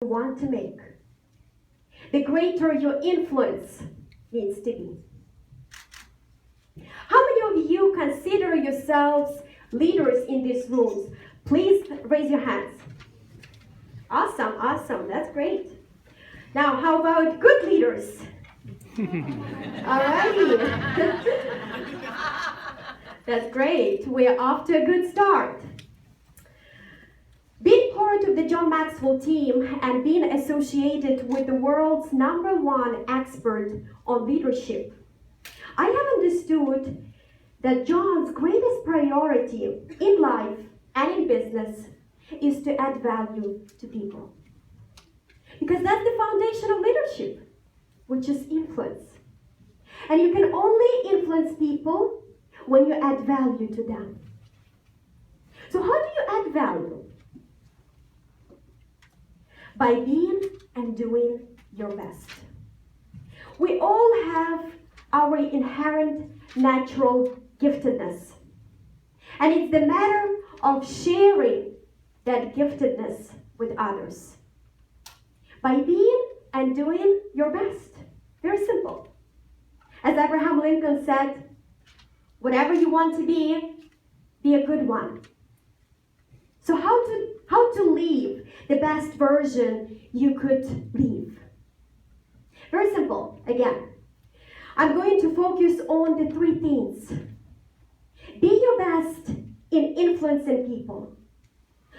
want to make, the greater your influence needs to be. How many of you consider yourselves leaders in these rooms? Please raise your hands. Awesome, awesome, that's great. Now, how about good leaders? Alrighty. That's great. We're off to a good start. Being part of the John Maxwell team and being associated with the world's #1 expert on leadership, I have understood that John's greatest priority in life and in business is to add value to people. Because that's the foundation of leadership, which is influence. And you can only influence people when you add value to them. So how do you add value? By being and doing your best. We all have our inherent natural giftedness. And it's the matter of sharing that giftedness with others. By being and doing your best. Very simple. As Abraham Lincoln said, whatever you want to be a good one. So how to live the best version you could live? Very simple. Again, I'm going to focus on the 3 things. Be your best in influencing people,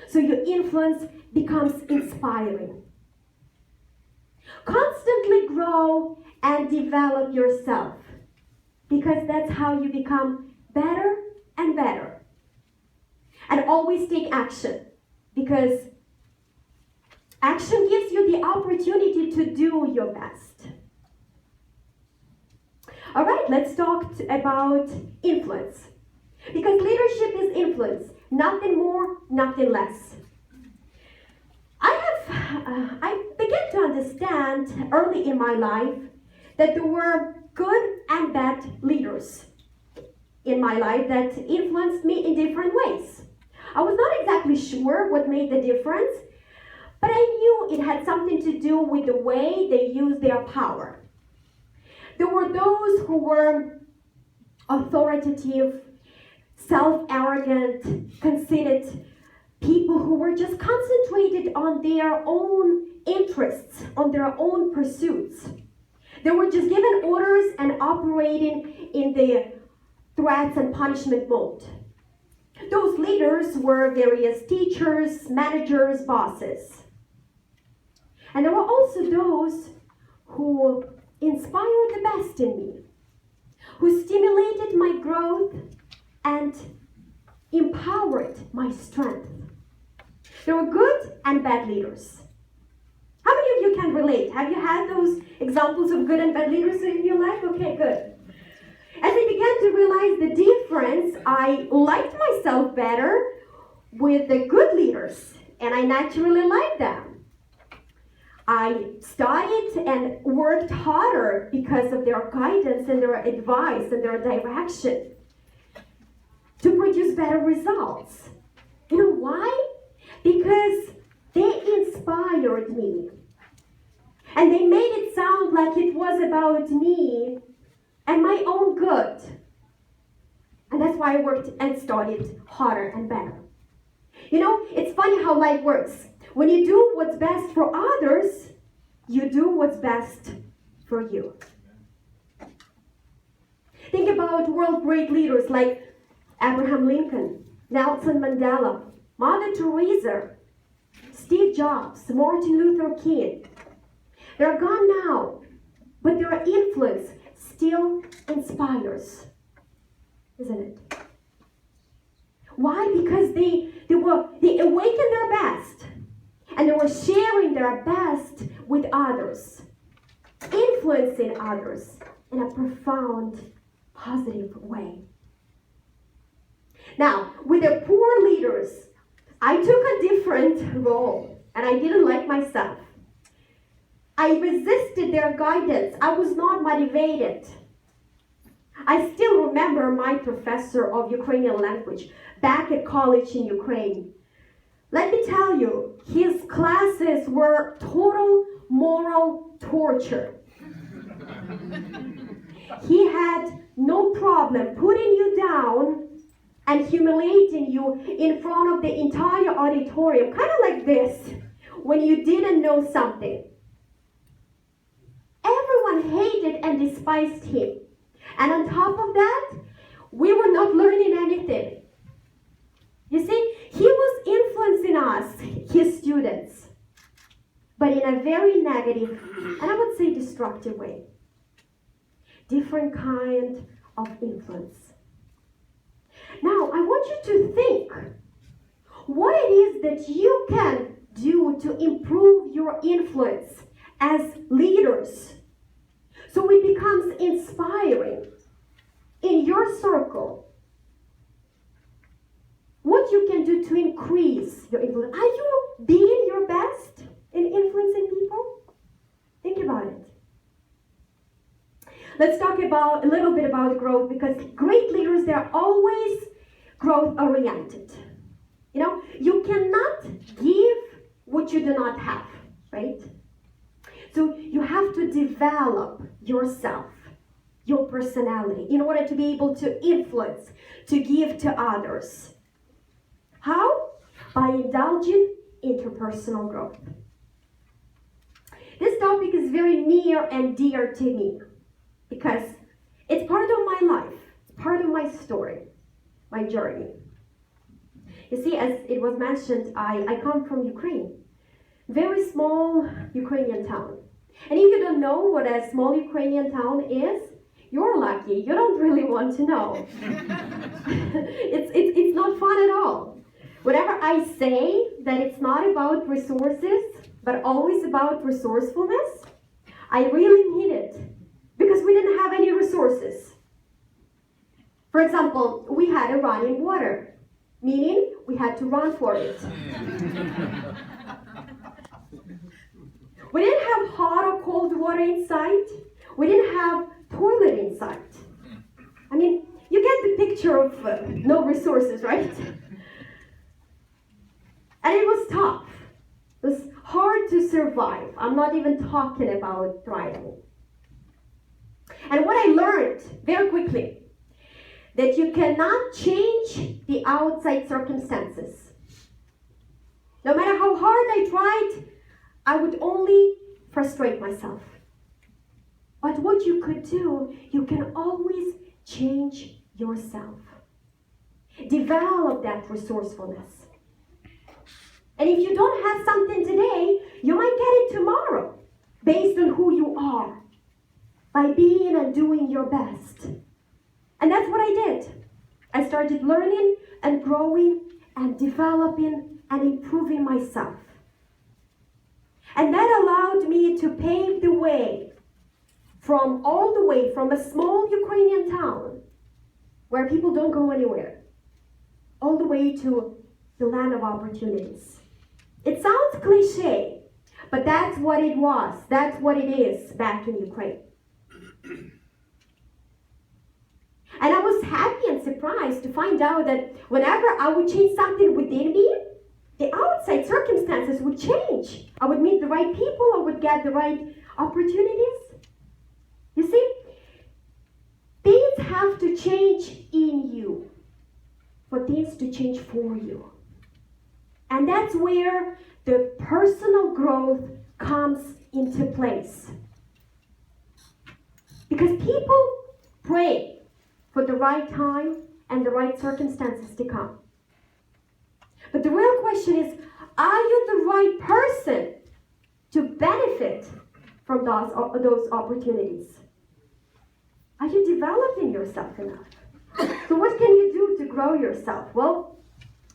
so your influence becomes inspiring. Constantly grow and develop yourself, because that's how you become better and better. And always take action, because action gives you the opportunity to do your best. All right, let's talk about influence. Because leadership is influence, nothing more, nothing less. I began to understand early in my life that there were good and bad leaders in my life that influenced me in different ways. I was not exactly sure what made the difference, but I knew it had something to do with the way they used their power. There were those who were authoritative, self-arrogant, conceited people who were just concentrated on their own interests, on their own pursuits. They were just given orders and operating in the threats and punishment mode. Those leaders were various teachers, managers, bosses. And there were also those who inspired the best in me, who stimulated my growth and empowered my strength. There were good and bad leaders. How many of you can relate? Have you had those examples of good and bad leaders in your life? Okay, good. As I began to realize the difference, I liked myself better with the good leaders, and I naturally liked them. I studied and worked harder because of their guidance and their advice and their direction to produce better results. You know why? Because they inspired me. And they made it sound like it was about me and my own good. And that's why I worked and studied harder and better. You know, it's funny how life works. When you do what's best for others, you do what's best for you. Think about world great leaders like Abraham Lincoln, Nelson Mandela, Mother Teresa, Steve Jobs, Martin Luther King. They're gone now, but their influence still inspires, isn't it? Why? Because they awakened their best, and they were sharing their best with others, influencing others in a profound, positive way. Now, with the poor leaders, I took a different role, and I didn't like myself. I resisted their guidance. I was not motivated. I still remember my professor of Ukrainian language back at college in Ukraine. Let me tell you, his classes were total moral torture. He had no problem putting you down and humiliating you in front of the entire auditorium, kind of like this, when you didn't know something. Everyone hated and despised him. And on top of that, we were not learning anything. You see, he was influencing us, his students, but in a very negative, and I would say destructive way. Different kind of influence. Now, I want you to think what it is that you can do to improve your influence as leaders so it becomes inspiring in your circle. What you can do to increase your influence. Are you being your best in influencing people? Think about it. Let's talk about a little bit about growth, because great leaders, they're always growth oriented. You know, you cannot give what you do not have, right? So you have to develop yourself, your personality, in order to be able to influence, to give to others. How? By indulging interpersonal growth. This topic is very near and dear to me because it's part of my life, it's part of my story, my journey. You see, as it was mentioned, I come from Ukraine, very small Ukrainian town. And if you don't know what a small Ukrainian town is, you're lucky. You don't really want to know. It's not fun at all. Whenever I say that it's not about resources, but always about resourcefulness, I really mean it. Because we didn't have any resources. For example, we had a running water, meaning we had to run for it. We didn't have hot or cold water inside. We didn't have toilet inside. I mean, you get the picture of no resources, right? And it was tough. It was hard to survive. I'm not even talking about thriving. And what I learned very quickly, that you cannot change the outside circumstances. No matter how hard I tried, I would only frustrate myself. But what you could do, you can always change yourself. Develop that resourcefulness. And if you don't have something today, you might get it tomorrow, based on who you are, by being and doing your best. And that's what I did. I started learning and growing and developing and improving myself. And that allowed me to pave the way from a small Ukrainian town where people don't go anywhere, all the way to the land of opportunities. It sounds cliche, but that's what it was. That's what it is back in Ukraine. And I was happy and surprised to find out that whenever I would change something within me, the outside circumstances would change. I would meet the right people, I would get the right opportunities. You see, things have to change in you for things to change for you. And that's where the personal growth comes into place. Because people pray for the right time and the right circumstances to come. But the real question is, are you the right person to benefit from those opportunities? Are you developing yourself enough? So what can you do to grow yourself? Well,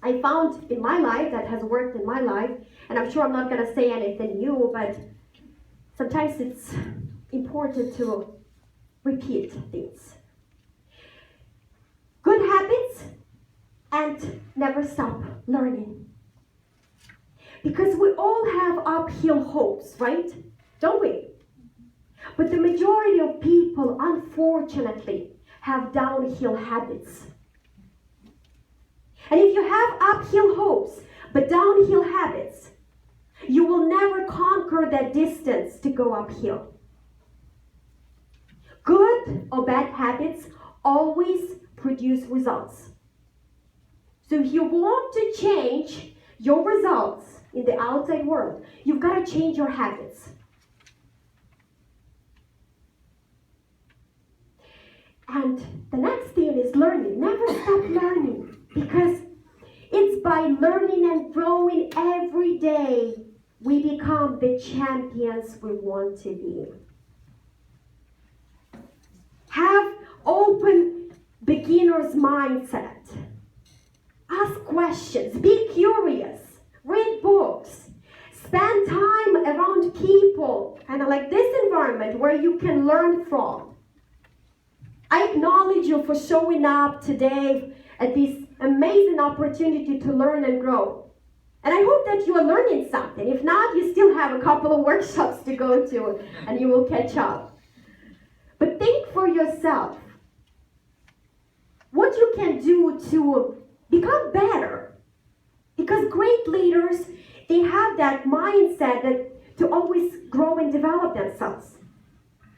I found in my life, that has worked in my life, and I'm sure I'm not going to say anything new, but sometimes it's important to repeat things. Good habits and never stop learning. Because we all have uphill hopes, right? Don't we? But the majority of people, unfortunately, have downhill habits. And if you have uphill hopes, But downhill habits, you will never conquer that distance to go uphill. Good or bad habits always produce results. So if you want to change your results in the outside world, you've got to change your habits. And the next thing is learning. Never stop learning, because it's by learning and growing every day we become the champions we want to be. Have open beginner's mindset. Ask questions. Be curious. Read books. Spend time around people, kind of like this environment where you can learn from. I acknowledge you for showing up today at this amazing opportunity to learn and grow. And I hope that you are learning something. If not, you still have a couple of workshops to go to and you will catch up. But think for yourself what you can do to become better. Because great leaders, they have that mindset that to always grow and develop themselves.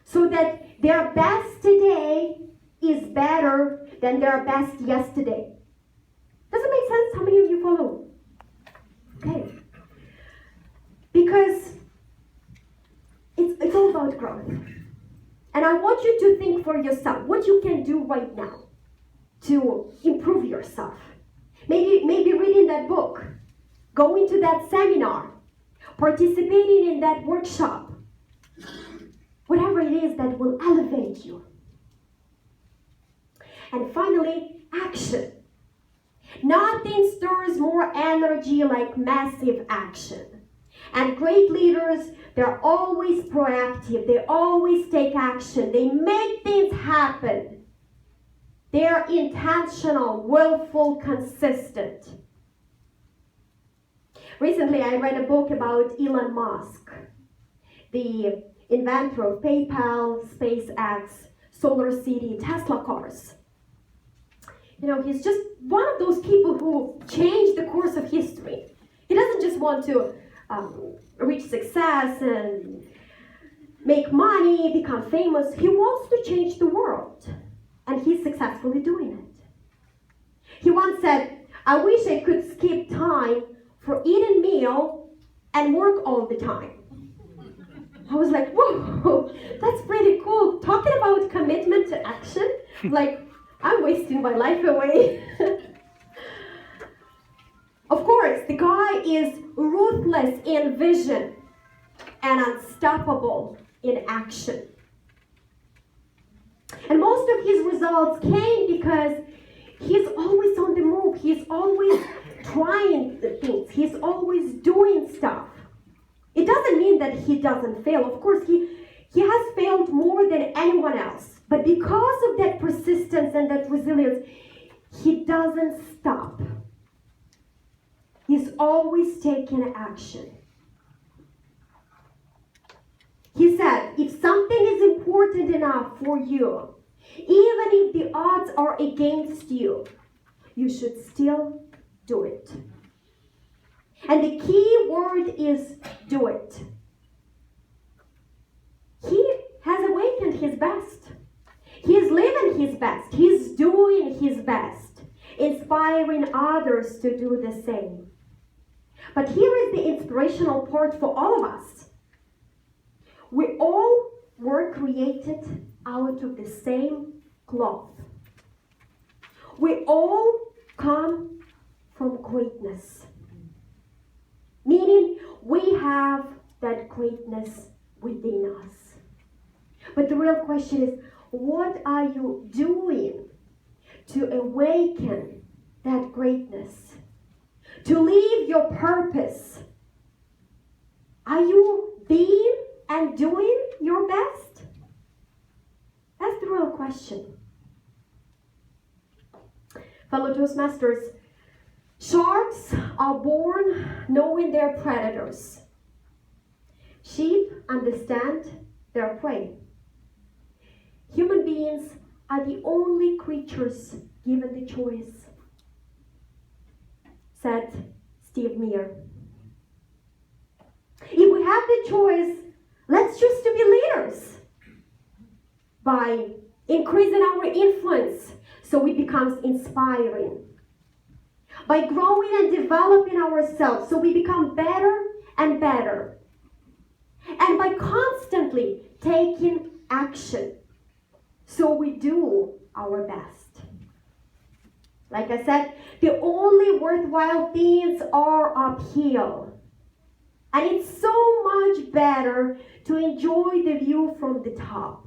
So that their best today is better than their best yesterday. Does it make sense? How many of you follow? Okay. Because it's all about growth. And I want you to think for yourself what you can do right now to improve yourself. Maybe reading that book, going to that seminar, participating in that workshop, whatever it is that will elevate you. And finally, action. Nothing stirs more energy like massive action. And great leaders, they're always proactive. They always take action. They make things happen. They're intentional, willful, consistent. Recently, I read a book about Elon Musk, the inventor of PayPal, SpaceX, SolarCity, Tesla cars. You know, he's just one of those people who changed the course of history. He doesn't just want to reach success and make money, become famous. He wants to change the world. And he's successfully doing it. He once said, I wish I could skip time for eating meal and work all the time. I was like, whoa, that's pretty cool. Talking about commitment to action, like, I'm wasting my life away. Of course, the guy is ruthless in vision and unstoppable in action. And most of his results came because he's always on the move. He's always trying things. He's always doing stuff. It doesn't mean that he doesn't fail. Of course, he has failed more than anyone else. But because of that persistence and that resilience, he doesn't stop. He's always taking action. He said, if something is important enough for you, even if the odds are against you, you should still do it. And the key word is do it. He has awakened his best. He's living his best. He's doing his best, inspiring others to do the same. But here is the inspirational part for all of us. We all were created out of the same cloth. We all come from greatness. Meaning we have that greatness within us. But the real question is, what are you doing to awaken that greatness? To live your purpose? Are you being and doing your best? That's the real question. Fellow Toastmasters, sharks are born knowing their predators. Sheep understand their prey. Human beings are the only creatures given the choice, said Steve Meir. If we have the choice, let's choose to be leaders by increasing our influence so it becomes inspiring. By growing and developing ourselves so we become better and better. And by constantly taking action so we do our best. Like I said, the only worthwhile things are uphill. And it's so much better to enjoy the view from the top.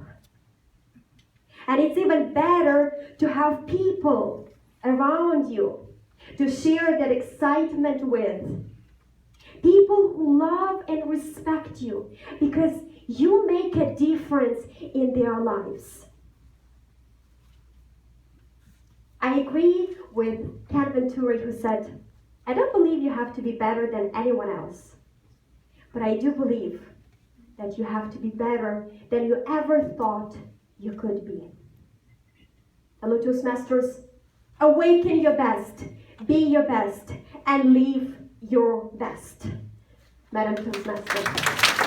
And it's even better to have people around you to share that excitement with. People who love and respect you because you make a difference in their lives. I agree with Ken Venturi, who said, I don't believe you have to be better than anyone else. But I do believe that you have to be better than you ever thought you could be. Hello, Toastmasters. Awaken your best, be your best, and live your best. Madam Toastmaster.